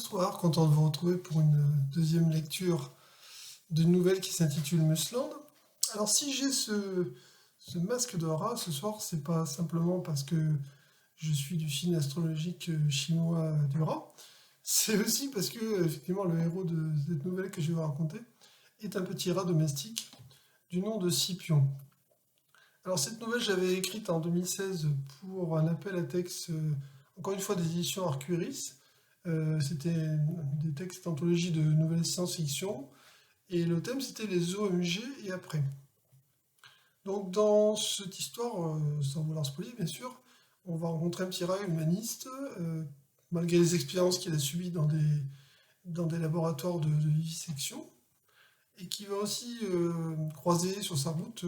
Bonsoir, content de vous retrouver pour une deuxième lecture d'une nouvelle qui s'intitule Musland. Alors si j'ai ce masque de rat ce soir, c'est pas simplement parce que je suis du signe astrologique chinois du rat, c'est aussi parce que effectivement le héros de cette nouvelle que je vais vous raconter est un petit rat domestique du nom de Scipion. Alors cette nouvelle j'avais écrite en 2016 pour un appel à texte, encore une fois des éditions Arcueris. C'était des textes d'anthologie de nouvelles science-fiction, et le thème c'était les OMG et après. Donc dans cette histoire, sans vouloir spoiler bien sûr, on va rencontrer un petit rat humaniste, malgré les expériences qu'il a subies dans des laboratoires de vivisection, et qui va aussi croiser sur sa route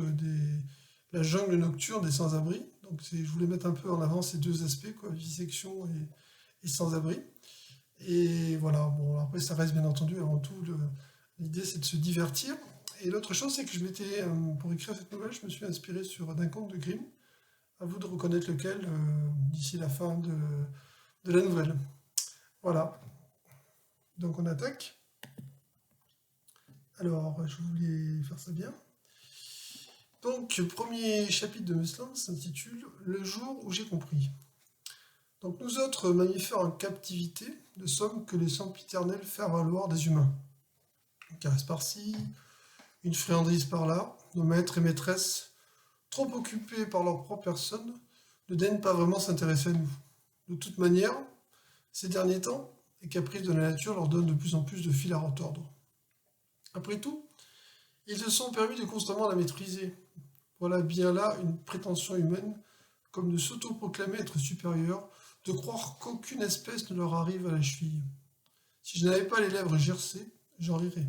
la jungle nocturne des sans-abri. Donc je voulais mettre un peu en avant ces deux aspects, quoi, vivisection et sans-abri. Et voilà, bon, après ça reste bien entendu, avant tout, l'idée c'est de se divertir. Et l'autre chose, c'est que pour écrire cette nouvelle, je me suis inspiré d'un conte de Grimm. À vous de reconnaître lequel d'ici la fin de la nouvelle. Voilà, donc on attaque. Alors, je voulais faire ça bien. Donc, le premier chapitre de Musland s'intitule Le jour où j'ai compris. Donc, nous autres mammifères en captivité ne sommes que les sempiternels faire-valoir des humains. Une caresse par-ci, une friandise par-là, nos maîtres et maîtresses, trop occupés par leur propre personne, ne daignent pas vraiment s'intéresser à nous. De toute manière, ces derniers temps, les caprices de la nature leur donnent de plus en plus de fil à retordre. Après tout, ils se sont permis de constamment la maîtriser. Voilà bien là une prétention humaine, comme de s'autoproclamer être supérieur, de croire qu'aucune espèce ne leur arrive à la cheville. Si je n'avais pas les lèvres gercées, j'en rirais.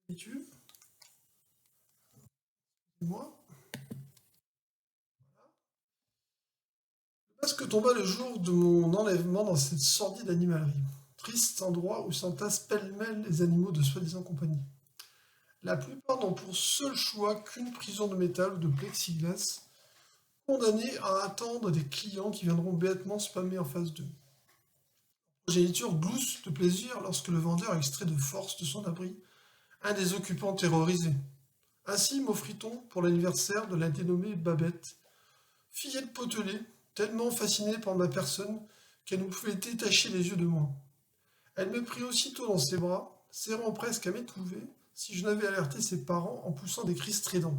D'habitude, moi. Le masque tomba le jour de mon enlèvement dans cette sordide animalerie. Triste endroit où s'entassent pêle-mêle les animaux de soi-disant compagnie. La plupart n'ont pour seul choix qu'une prison de métal ou de plexiglas, condamnés à attendre des clients qui viendront bêtement spammer en face d'eux. La progéniture glousse de plaisir lorsque le vendeur extrait de force de son abri un des occupants terrorisés. Ainsi m'offrit-on pour l'anniversaire de la dénommée Babette, fillette potelée, tellement fascinée par ma personne qu'elle ne pouvait détacher les yeux de moi. Elle me prit aussitôt dans ses bras, serrant presque à m'étouver si je n'avais alerté ses parents en poussant des cris stridents.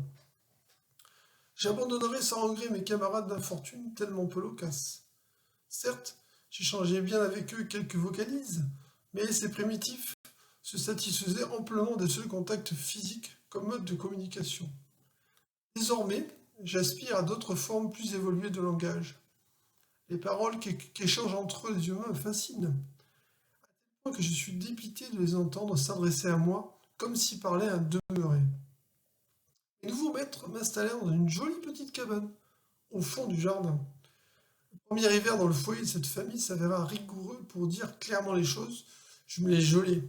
J'abandonnerais sans regret mes camarades d'infortune tellement peu loquaces. Certes, j'échangeais bien avec eux quelques vocalises, mais ces primitifs se satisfaisaient amplement des seuls contacts physiques comme mode de communication. Désormais, j'aspire à d'autres formes plus évoluées de langage. Les paroles qu'échangent entre eux les humains me fascinent, à tel point que je suis dépité de les entendre s'adresser à moi comme s'y parlait un demeuré. Les nouveaux maîtres m'installèrent dans une jolie petite cabane, au fond du jardin. Le premier hiver dans le foyer de cette famille s'avéra rigoureux pour dire clairement les choses, je me les gelais.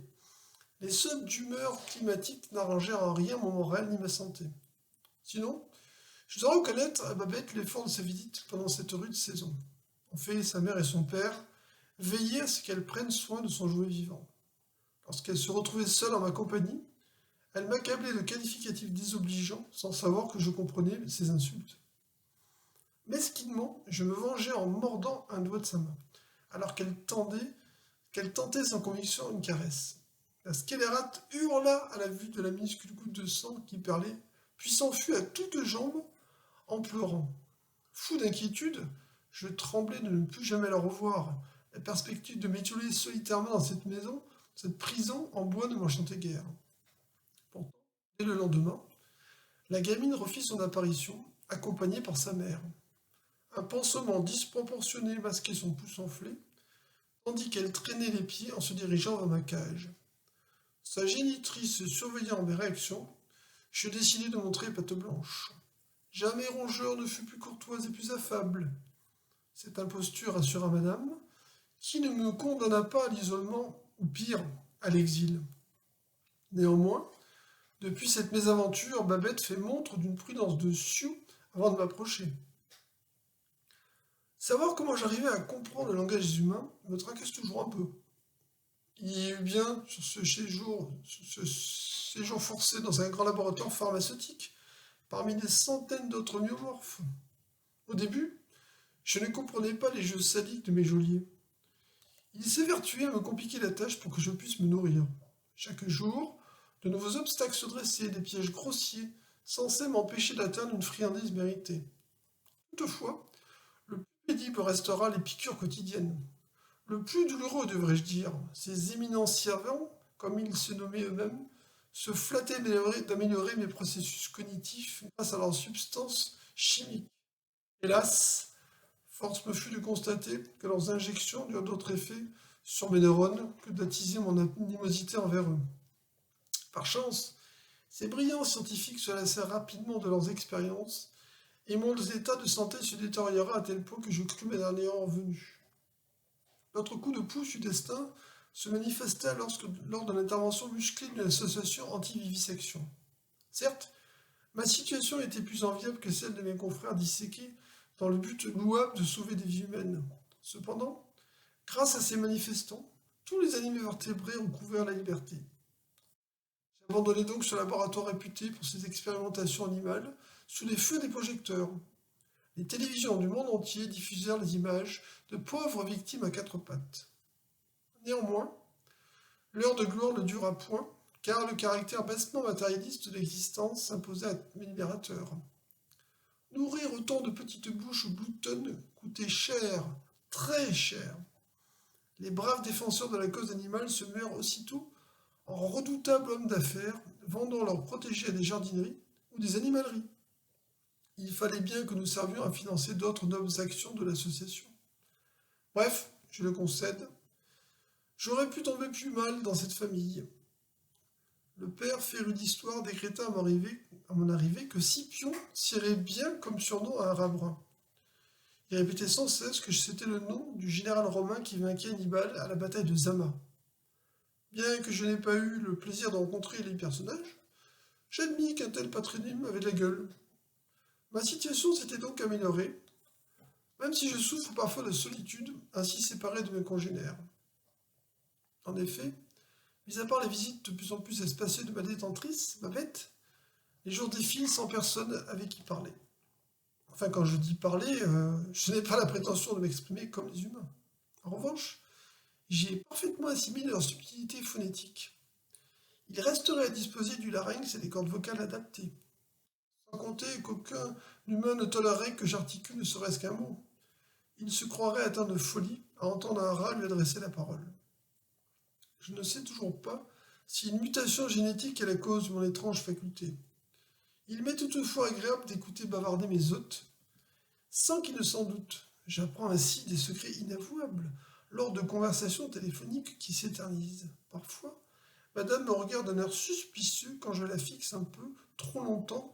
Les sautes d'humeur climatique n'arrangèrent en rien mon moral ni ma santé. Sinon, je dois reconnaître à Babette l'effort de sa visite pendant cette rude saison. En fait, sa mère et son père veillaient à ce qu'elle prenne soin de son jouet vivant. Lorsqu'elle se retrouvait seule en ma compagnie, elle m'accablait de qualificatifs désobligeants sans savoir que je comprenais ses insultes. Mesquinement, je me vengeais en mordant un doigt de sa main, alors qu'elle tentait sans conviction une caresse. La scélérate hurla à la vue de la minuscule goutte de sang qui perlait, puis s'enfuit à toutes jambes en pleurant. Fou d'inquiétude, je tremblais de ne plus jamais la revoir. La perspective de m'étioler solitairement dans cette maison, cette prison en bois ne m'enchantait guère. Pourtant, dès le lendemain, la gamine refit son apparition, accompagnée par sa mère. Un pansement disproportionné masquait son pouce enflé, tandis qu'elle traînait les pieds en se dirigeant vers ma cage. Sa génitrice surveillant mes réactions, je décidai de montrer patte blanche. Jamais rongeur ne fut plus courtoise et plus affable. Cette imposture assura madame, qui ne me condamna pas à l'isolement, ou pire, à l'exil. Néanmoins, depuis cette mésaventure, Babette fait montre d'une prudence de sioux avant de m'approcher. Savoir comment j'arrivais à comprendre le langage humain me tracasse toujours un peu. Il y a eu bien sur ce séjour forcé dans un grand laboratoire pharmaceutique, parmi des centaines d'autres myomorphes. Au début, je ne comprenais pas les jeux sadiques de mes geôliers. Ils s'évertuaient à me compliquer la tâche pour que je puisse me nourrir. Chaque jour, de nouveaux obstacles se dressaient, des pièges grossiers, censés m'empêcher d'atteindre une friandise méritée. Toutefois, le plus pénible restera les piqûres quotidiennes. Le plus douloureux, devrais-je dire, ces éminents servants, comme ils se nommaient eux-mêmes, se flattaient d'améliorer mes processus cognitifs grâce à leurs substances chimiques. Hélas, force me fut de constater que leurs injections n'eurent d'autre effet sur mes neurones que d'attiser mon animosité envers eux. Par chance, ces brillants scientifiques se lassèrent rapidement de leurs expériences et mon état de santé se détériora à tel point que je crus m'être revenu. L'autre coup de pouce du destin se manifesta lors de l'intervention musclée d'une association anti-vivisection. Certes, ma situation était plus enviable que celle de mes confrères disséqués dans le but louable de sauver des vies humaines. Cependant, grâce à ces manifestants, tous les animaux vertébrés ont couvert la liberté. J'abandonnai donc ce laboratoire réputé pour ses expérimentations animales sous les feux des projecteurs. Les télévisions du monde entier diffusèrent les images de pauvres victimes à quatre pattes. Néanmoins, l'heure de gloire ne dura point, car le caractère bassement matérialiste de l'existence s'imposait à mes libérateurs. Nourrir autant de petites bouches gloutonnes coûtait cher, très cher. Les braves défenseurs de la cause animale se meurent aussitôt en redoutables hommes d'affaires, vendant leurs protégés à des jardineries ou des animaleries. Il fallait bien que nous servions à financer d'autres nobles actions de l'association. Bref, je le concède, j'aurais pu tomber plus mal dans cette famille. Le père féru d'histoire décréta à mon arrivée que Scipion tirait bien comme surnom à un rat brun. Il répétait sans cesse que c'était le nom du général romain qui vainquit Hannibal à la bataille de Zama. Bien que je n'ai pas eu le plaisir de rencontrer les personnages, j'admis qu'un tel patronyme avait de la gueule. Ma situation s'était donc améliorée, même si je souffre parfois de solitude, ainsi séparé de mes congénères. En effet, mis à part les visites de plus en plus espacées de ma détentrice, ma bête, les jours défilent sans personne avec qui parler. Enfin, quand je dis parler, je n'ai pas la prétention de m'exprimer comme les humains. En revanche, j'y ai parfaitement assimilé leur subtilité phonétique. Il resterait à disposer du larynx et des cordes vocales adaptées. Sans compter qu'aucun humain ne tolérerait que j'articule ne serait-ce qu'un mot. Il se croirait atteint de folie à entendre un rat lui adresser la parole. Je ne sais toujours pas si une mutation génétique est la cause de mon étrange faculté. Il m'est toutefois agréable d'écouter bavarder mes hôtes, sans qu'ils ne s'en doutent. J'apprends ainsi des secrets inavouables lors de conversations téléphoniques qui s'éternisent. Parfois, madame me regarde d'un air suspicieux quand je la fixe un peu trop longtemps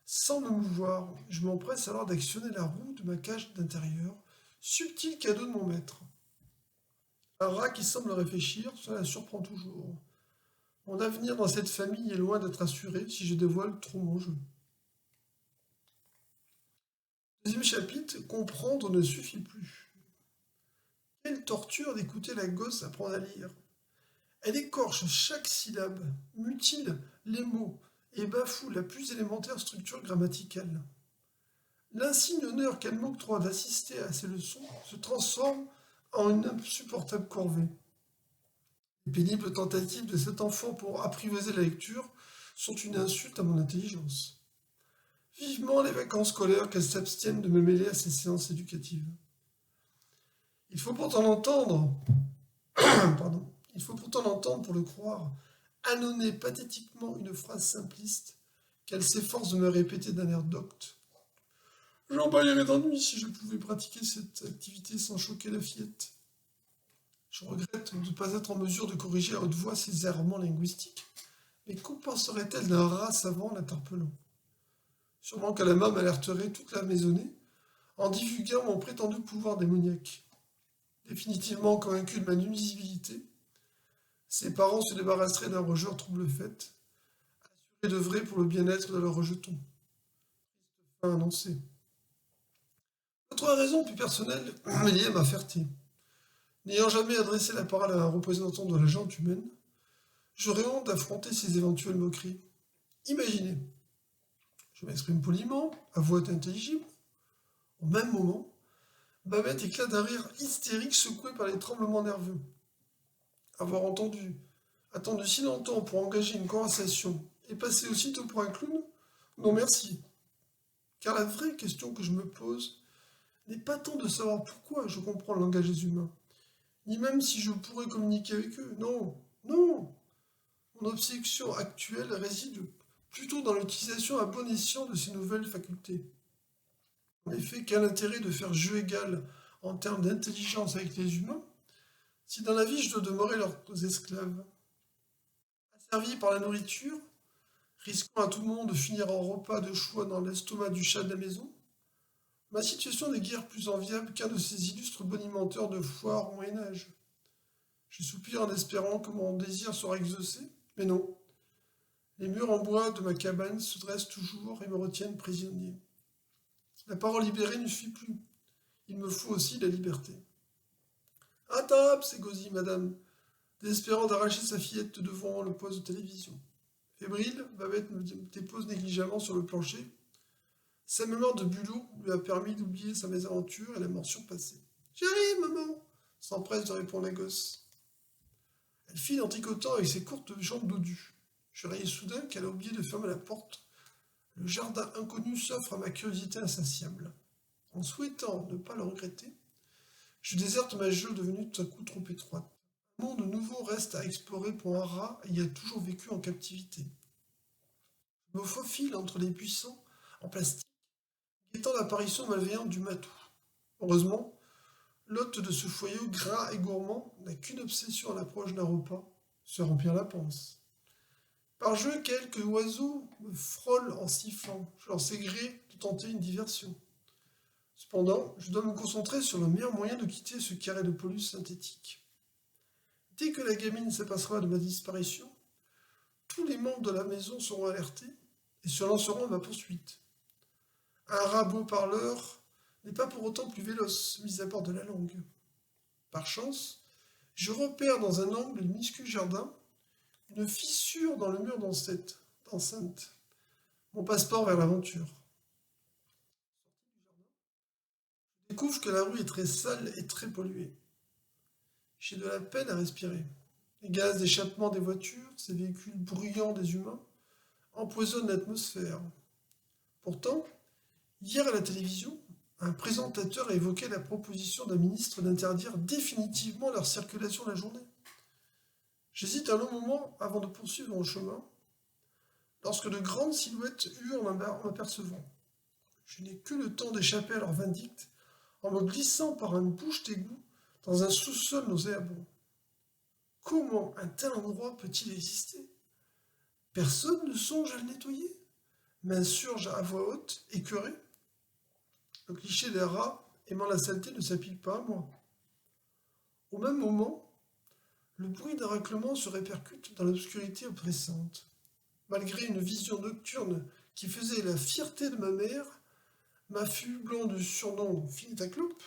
sans me mouvoir. Je m'empresse alors d'actionner la roue de ma cage d'intérieur, subtil cadeau de mon maître. Un rat qui semble réfléchir, cela surprend toujours. Mon avenir dans cette famille est loin d'être assuré si je dévoile trop mon jeu. Deuxième chapitre, comprendre ne suffit plus. Quelle torture d'écouter la gosse apprendre à lire. Elle écorche chaque syllabe, mutile les mots et bafoue la plus élémentaire structure grammaticale. L'insigne honneur qu'elle m'octroie d'assister à ces leçons se transforme en une insupportable corvée. Les pénibles tentatives de cet enfant pour apprivoiser la lecture sont une insulte à mon intelligence. Vivement les vacances scolaires qu'elle s'abstienne de me mêler à ces séances éducatives. Il faut pourtant l'entendre, pardon, il faut pourtant l'entendre pour le croire, ânonner pathétiquement une phrase simpliste qu'elle s'efforce de me répéter d'un air docte. J'en pâlirais d'ennui si je pouvais pratiquer cette activité sans choquer la fillette. Je regrette de ne pas être en mesure de corriger à haute voix ses errements linguistiques, mais qu'en penserait-elle d'un rat savant l'interpellant? Sûrement qu'Alama m'alerterait toute la maisonnée en divulguant mon prétendu pouvoir démoniaque. Définitivement convaincu de ma nuisibilité, ses parents se débarrasseraient d'un rejeur trouble-fête, assuré d'œuvrer pour le bien-être de leur rejeton. Fin annoncé. Notre ma raison plus personnelle est liée à ma fierté. N'ayant jamais adressé la parole à un représentant de la gente humaine, j'aurais honte d'affronter ces éventuelles moqueries. Imaginez, je m'exprime poliment, à voix intelligible. Au même moment, Babette éclate d'un rire hystérique secoué par les tremblements nerveux. Avoir attendu si longtemps pour engager une conversation et passer aussitôt pour un clown? Non merci. Car la vraie question que je me pose n'est pas tant de savoir pourquoi je comprends le langage des humains, ni même si je pourrais communiquer avec eux. Non, non. Mon obsession actuelle réside plutôt dans l'utilisation à bon escient de ces nouvelles facultés. En effet, quel intérêt de faire jeu égal en termes d'intelligence avec les humains si dans la vie je dois demeurer leurs esclaves? Asservis par la nourriture, risquant à tout le monde de finir en repas de choix dans l'estomac du chat de la maison, ma situation n'est guère plus enviable qu'un de ces illustres bonimenteurs de foire au Moyen-Âge. Je soupire en espérant que mon désir sera exaucé, mais non. Les murs en bois de ma cabane se dressent toujours et me retiennent prisonnier. La parole libérée ne suffit plus. Il me faut aussi la liberté. À table, s'égosille madame, désespérant d'arracher sa fillette devant le poste de télévision. Fébrile, Babette me dépose négligemment sur le plancher. Sa mémoire de bulot lui a permis d'oublier sa mésaventure et la mention passée. J'arrive, maman, s'empresse de répondre la gosse. Elle file en tricotant avec ses courtes jambes dodues. Je réalise soudain qu'elle a oublié de fermer la porte. Le jardin inconnu s'offre à ma curiosité insatiable. En souhaitant ne pas le regretter, je déserte ma geôle devenue tout à coup trop étroite. Un monde nouveau reste à explorer pour un rat ayant toujours vécu en captivité. Je me faufile entre les buissons en plastique, guettant l'apparition malveillante du matou. Heureusement, l'hôte de ce foyer gras et gourmand n'a qu'une obsession à l'approche d'un repas, se remplir la panse. Par jeu, quelques oiseaux me frôlent en sifflant. Je leur sais gré de tenter une diversion. Cependant, je dois me concentrer sur le meilleur moyen de quitter ce carré de police synthétique. Dès que la gamine s'apercevra de ma disparition, tous les membres de la maison seront alertés et se lanceront à ma poursuite. Un rabot parleur n'est pas pour autant plus véloce, mis à part de la langue. Par chance, je repère dans un angle du minuscule jardin une fissure dans le mur d'enceinte. Mon passeport vers l'aventure. Je découvre que la rue est très sale et très polluée. J'ai de la peine à respirer. Les gaz d'échappement des voitures, ces véhicules bruyants des humains, empoisonnent l'atmosphère. Pourtant, hier à la télévision, un présentateur a évoqué la proposition d'un ministre d'interdire définitivement leur circulation la journée. J'hésite un long moment avant de poursuivre mon chemin, lorsque de grandes silhouettes hurlent en m'apercevant. Je n'ai que le temps d'échapper à leur vindicte en me glissant par une bouche d'égout dans un sous-sol nauséabond. Comment un tel endroit peut-il exister? Personne ne songe à le nettoyer? M'insurge à voix haute, écœuré. Le cliché des rats aimant la saleté ne s'applique pas à moi. Au même moment, le bruit d'un raclement se répercute dans l'obscurité oppressante. Malgré une vision nocturne qui faisait la fierté de ma mère, m'affublant du surnom Finitaclope,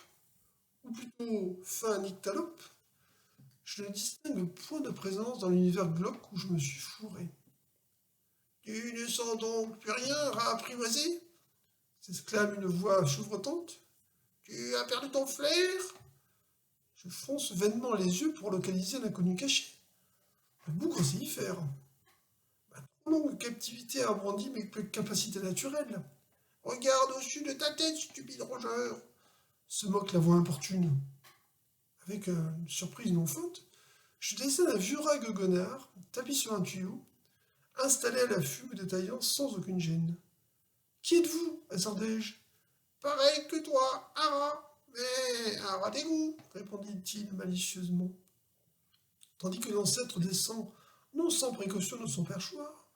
ou plutôt fin Nyctalope, je ne distingue point de présence dans l'univers glauque où je me suis fourré. Tu ne sens donc plus rien, rat apprivoisé? S'exclame une voix chevrotante. Tu as perdu ton flair? Je fronce vainement les yeux pour localiser l'inconnu caché. Le bougre sait y faire. Ma trop longue captivité a brandi mes capacités naturelles. Regarde au-dessus de ta tête, stupide rongeur, se moque la voix importune. Avec une surprise non feinte, je décèle un vieux rat goguenard, tapis sur un tuyau, installé à l'affût me détaillant sans aucune gêne. Qui êtes-vous? Hasardai-je. Pareil que toi, un rat, mais un rat d'égout, répondit-il malicieusement. Tandis que l'ancêtre descend, non sans précaution de son perchoir,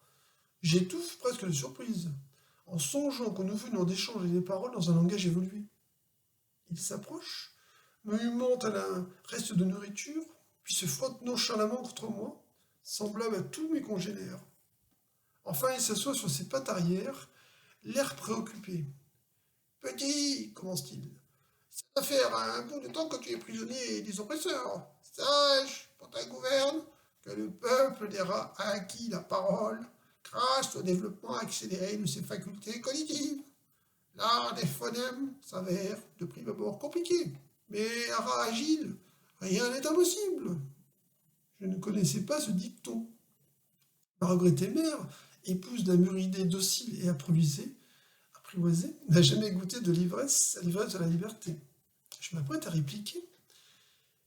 j'étouffe presque de surprise, en songeant que nous venions d'échanger des paroles dans un langage évolué. Il s'approche, me humant à un reste de nourriture, puis se frotte nonchalamment contre moi, semblable à tous mes congénères. Enfin, il s'assoit sur ses pattes arrière, l'air préoccupé. Petit, commence-t-il, Ça va faire un bout de temps que tu es prisonnier des oppresseurs. Sache, pour ta gouverne, que le peuple des rats a acquis la parole grâce au développement accéléré de ses facultés cognitives. L'art des phonèmes s'avère de prime abord compliqué, mais un rat agile, rien n'est impossible. Je ne connaissais pas ce dicton. Ma regrettée mère, épouse d'un muridé docile et apprivoisé, n'a jamais goûté de l'ivresse, à l'ivresse de la liberté. Je m'apprête à répliquer,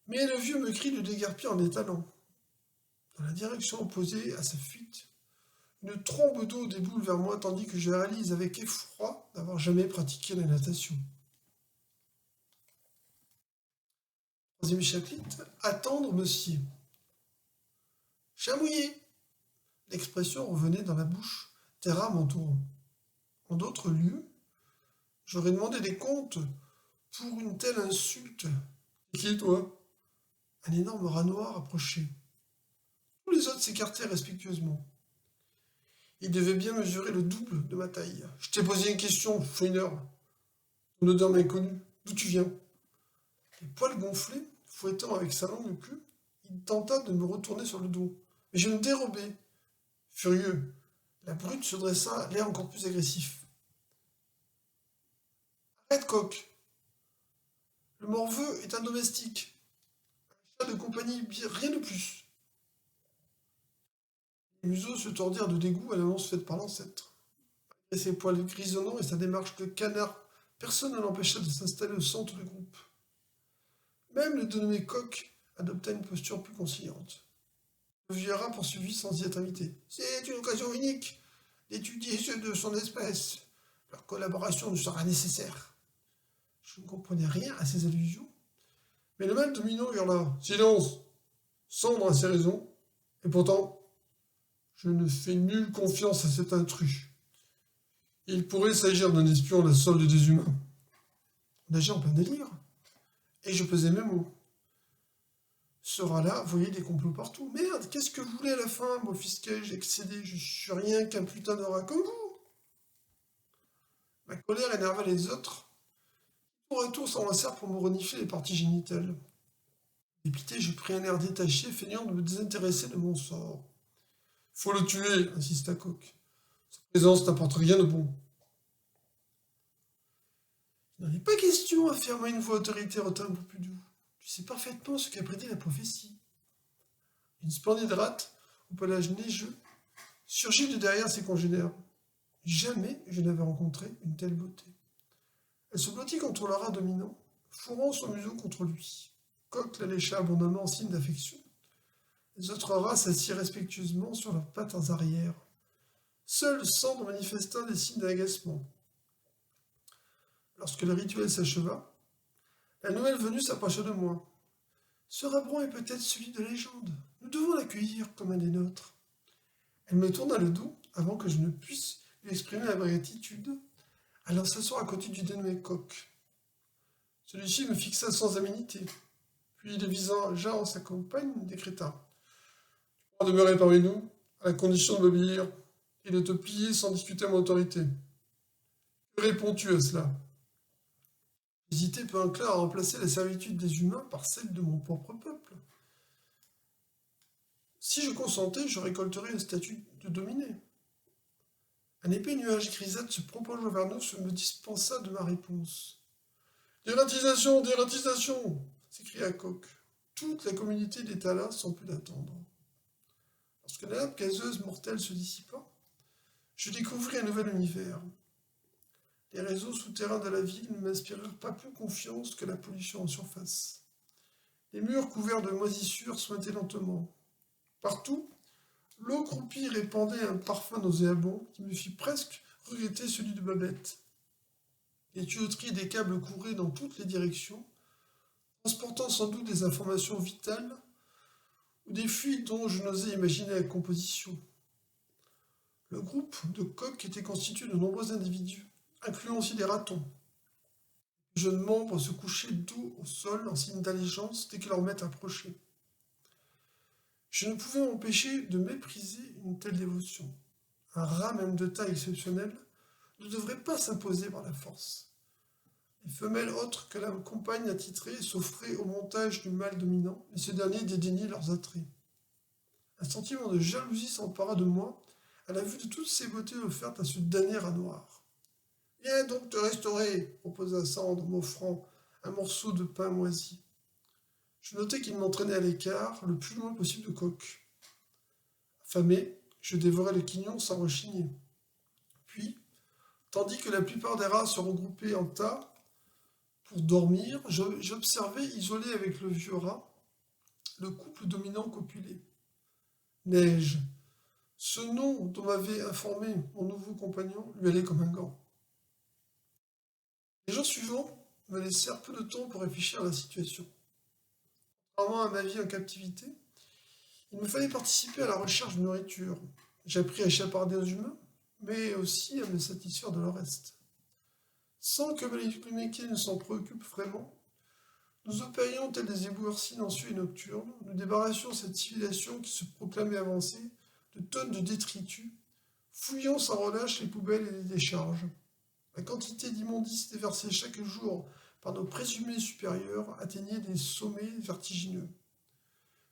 mais le vieux me crie de déguerpir en étalant, dans la direction opposée à sa fuite. Une trombe d'eau déboule vers moi tandis que je réalise avec effroi d'avoir jamais pratiqué la natation. Troisième chapitre, attendre monsieur. Chamouillé. L'expression revenait dans la bouche des rats m'entourant. En d'autres lieux, j'aurais demandé des comptes pour une telle insulte. Et qui, toi? Un énorme rat noir approchait. Tous les autres s'écartaient respectueusement. Il devait bien mesurer le double de ma taille. Je t'ai posé une question, fouineur. Ton odeur m'inconnu. D'où tu viens? Les poils gonflés, fouettant avec sa langue queue, il tenta de me retourner sur le dos. Mais je me dérobais. Furieux, la brute se dressa, l'air encore plus agressif. Arrête, coq. Le morveux est un domestique. Un chat de compagnie, rien de plus. Les museaux se tordirent de dégoût à l'annonce faite par l'ancêtre. Malgré ses poils grisonnants et sa démarche de canard, personne ne l'empêcha de s'installer au centre du groupe. Même le dénommé coq adopta une posture plus conciliante. Le vieux rat poursuivit sans y être invité. C'est une occasion unique d'étudier ceux de son espèce. Leur collaboration nous sera nécessaire. Je ne comprenais rien à ces allusions, mais le mâle dominant hurla. Silence! Cendre à ses raisons, et pourtant, je ne fais nulle confiance à cet intrus. Il pourrait s'agir d'un espion à la solde des humains. On nageait en plein délire, et je pesais mes mots. Ce rat-là voyait des complots partout. Merde, qu'est-ce que vous voulez à la fin, m'offusquai-je, excédé, je suis rien qu'un putain de rat comme vous. Ma colère énerva les autres. Tour à tour s'enlacèrent pour me renifler les parties génitales. Dépité, je pris un air détaché, feignant de me désintéresser de mon sort. Faut le tuer, insista Coq. Sa présence n'apporte rien de bon. Il n'en est pas question, affirma une voix autoritaire au timbre plus doux. Tu sais parfaitement ce qu'a prédit la prophétie. Une splendide rate, au pelage neigeux, surgit de derrière ses congénères. Jamais je n'avais rencontré une telle beauté. Elle se blottit contre le rat dominant, fourrant son museau contre lui. Coq la lécha abondamment en signe d'affection. Les autres rats s'assirent respectueusement sur leurs pattes arrière. Seul Cendre manifesta des signes d'agacement. Lorsque le rituel s'acheva, la nouvelle venue s'approcha de moi. Ce rat est peut-être celui de légende. Nous devons l'accueillir comme un des nôtres. Elle me tourna le dos avant que je ne puisse lui exprimer ma gratitude, allant s'asseoir à côté du dénommé Coq. Celui-ci me fixa sans aménité, puis le visagea en sa compagne décréta. Tu pourras demeurer parmi nous, à la condition de m'obéir et de te plier sans discuter mon autorité. Que réponds-tu à cela? J'hésitais peu enclin à remplacer la servitude des humains par celle de mon propre peuple. Si je consentais, je récolterais le statut de dominé. Un épais nuage grisâtre se propageant vers nous me dispensa de ma réponse. Dératisation, dératisation s'écria Coq. Toute la communauté d'étala sans plus d'attendre. Lorsque la nappe gazeuse mortelle se dissipa, je découvris un nouvel univers. Les réseaux souterrains de la ville ne m'inspirèrent pas plus confiance que la pollution en surface. Les murs couverts de moisissures sointaient lentement. Partout, l'eau croupie répandait un parfum nauséabond qui me fit presque regretter celui de Babette. Les tuyauteries des câbles couraient dans toutes les directions, transportant sans doute des informations vitales ou des fuites dont je n'osais imaginer la composition. Le groupe de coqs était constitué de nombreux individus, incluant aussi des ratons. Les jeunes membres se couchaient dos au sol en signe d'allégeance dès que leur maître approchait. Je ne pouvais m'empêcher de mépriser une telle dévotion. Un rat, même de taille exceptionnelle, ne devrait pas s'imposer par la force. Les femelles autres que la compagne attitrée s'offraient au montage du mâle dominant, et ce dernier dédaignait leurs attraits. Un sentiment de jalousie s'empara de moi à la vue de toutes ces beautés offertes à ce damné rat noir. Viens donc te restaurer, proposa Sand en m'offrant un morceau de pain moisi. Je notai qu'il m'entraînait à l'écart, le plus loin possible de Coq. Affamé, je dévorai le quignon sans rechigner. Puis, tandis que la plupart des rats se regroupaient en tas pour dormir, j'observais, isolé avec le vieux rat, le couple dominant copulé. Neige. Ce nom dont m'avait informé mon nouveau compagnon lui allait comme un gant. Les jours suivants me laissèrent peu de temps pour réfléchir à la situation. Contrairement à ma vie en captivité, il me fallait participer à la recherche de nourriture. J'appris à chaparder aux humains, mais aussi à me satisfaire de leur reste. Sans que mes métiers ne s'en préoccupent vraiment, nous opérions tels des éboueurs silencieux et nocturnes, nous débarrassions cette civilisation qui se proclamait avancée de tonnes de détritus, fouillant sans relâche les poubelles et les décharges. La quantité d'immondices déversée chaque jour par nos présumés supérieurs atteignait des sommets vertigineux.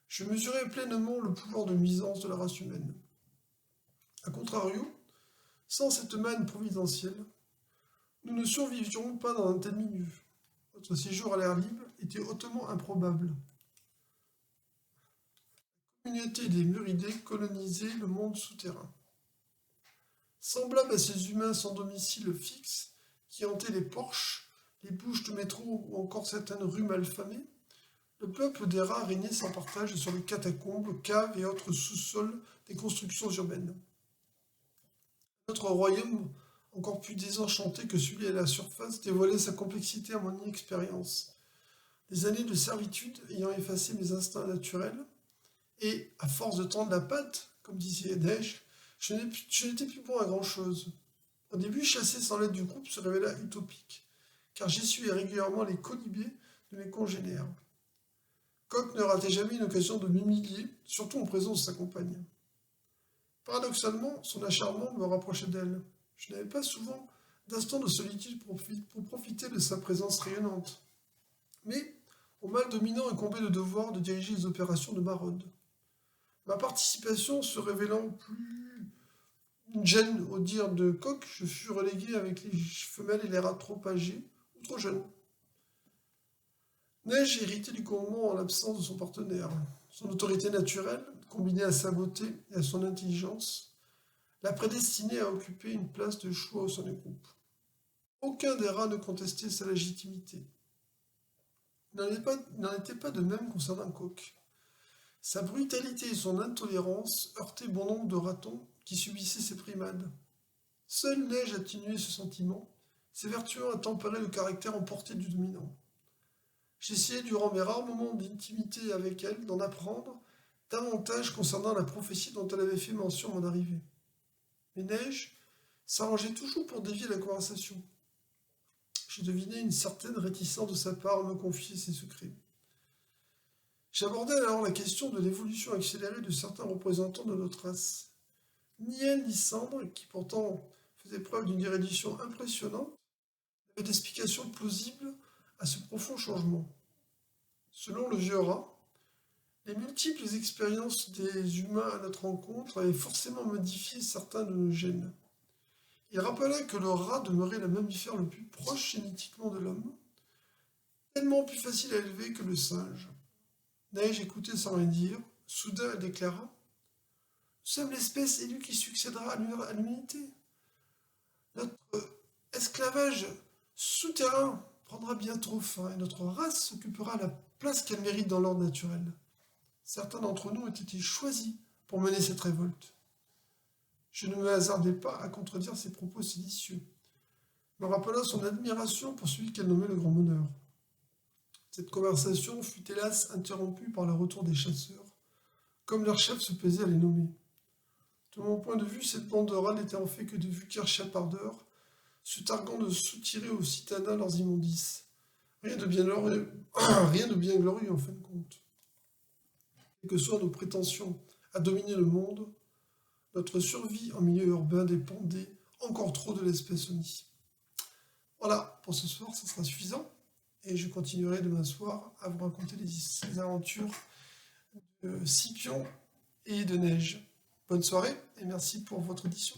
Je mesurais pleinement le pouvoir de nuisance de la race humaine. A contrario, sans cette manne providentielle, nous ne survivions pas dans un tel milieu. Notre séjour à l'air libre était hautement improbable. La communauté des Muridés colonisait le monde souterrain. Semblable à ces humains sans domicile fixe qui hantaient les porches, les bouches de métro ou encore certaines rues malfamées, le peuple des rats régnait sans partage sur les catacombes, caves et autres sous-sols des constructions urbaines. Notre royaume, encore plus désenchanté que celui à la surface, dévoilait sa complexité à mon inexpérience. Des années de servitude ayant effacé mes instincts naturels, et, à force de tendre la patte, comme disait Neige, je n'étais plus bon à grand-chose. Au début, chasser sans l'aide du groupe se révéla utopique, car j'essuyais régulièrement les colibés de mes congénères. Coq ne ratait jamais une occasion de m'humilier, surtout en présence de sa compagne. Paradoxalement, son acharnement me rapprochait d'elle. Je n'avais pas souvent d'instants de solitude pour profiter de sa présence rayonnante. Mais, au mâle dominant incombait le devoir de diriger les opérations de maraude. Ma participation se révélant plus une gêne au dire de Coq, je fus relégué avec les femelles et les rats trop âgés ou trop jeunes. Neige héritait du commandement en l'absence de son partenaire. Son autorité naturelle, combinée à sa beauté et à son intelligence, la prédestinait à occuper une place de choix au sein du groupe. Aucun des rats ne contestait sa légitimité. Il n'en était pas de même concernant Coq. Sa brutalité et son intolérance heurtaient bon nombre de ratons qui subissaient ses primades. Seule Neige atténuait ce sentiment, s'évertuant à tempérer le caractère emporté du dominant. J'essayais durant mes rares moments d'intimité avec elle d'en apprendre davantage concernant la prophétie dont elle avait fait mention à mon arrivée. Mais Neige s'arrangeait toujours pour dévier la conversation. J'ai deviné une certaine réticence de sa part à me confier ses secrets. J'abordai alors la question de l'évolution accélérée de certains représentants de notre race. Ni elle ni Cendre, qui pourtant faisait preuve d'une érudition impressionnante, n'avaient d'explication plausible à ce profond changement. Selon le vieux rat, les multiples expériences des humains à notre rencontre avaient forcément modifié certains de nos gènes. Il rappela que le rat demeurait le mammifère le plus proche génétiquement de l'homme, tellement plus facile à élever que le singe. Neige écoutait sans rien dire. Soudain, elle déclara: Nous sommes l'espèce élue qui succédera à l'humanité. Notre esclavage souterrain prendra bientôt fin et notre race s'occupera de la place qu'elle mérite dans l'ordre naturel. Certains d'entre nous ont été choisis pour mener cette révolte. Je ne me hasardai pas à contredire ses propos séditieux, me rappelant son admiration pour celui qu'elle nommait le grand meneur. Cette conversation fut hélas interrompue par le retour des chasseurs, comme leur chef se plaisait à les nommer. De mon point de vue, cette bande de rats n'était en fait que de vulgaires chapardeurs, se targuant de soutirer aux citadins leurs immondices. Rien de bien glorieux, rien de bien glorieux en fin de compte. Quelles que soient nos prétentions à dominer le monde, notre survie en milieu urbain dépendait encore trop de l'espèce Oni. Voilà, pour ce soir, ça sera suffisant. Et je continuerai demain soir à vous raconter les aventures de Scipion et de Neige. Bonne soirée et merci pour votre audition.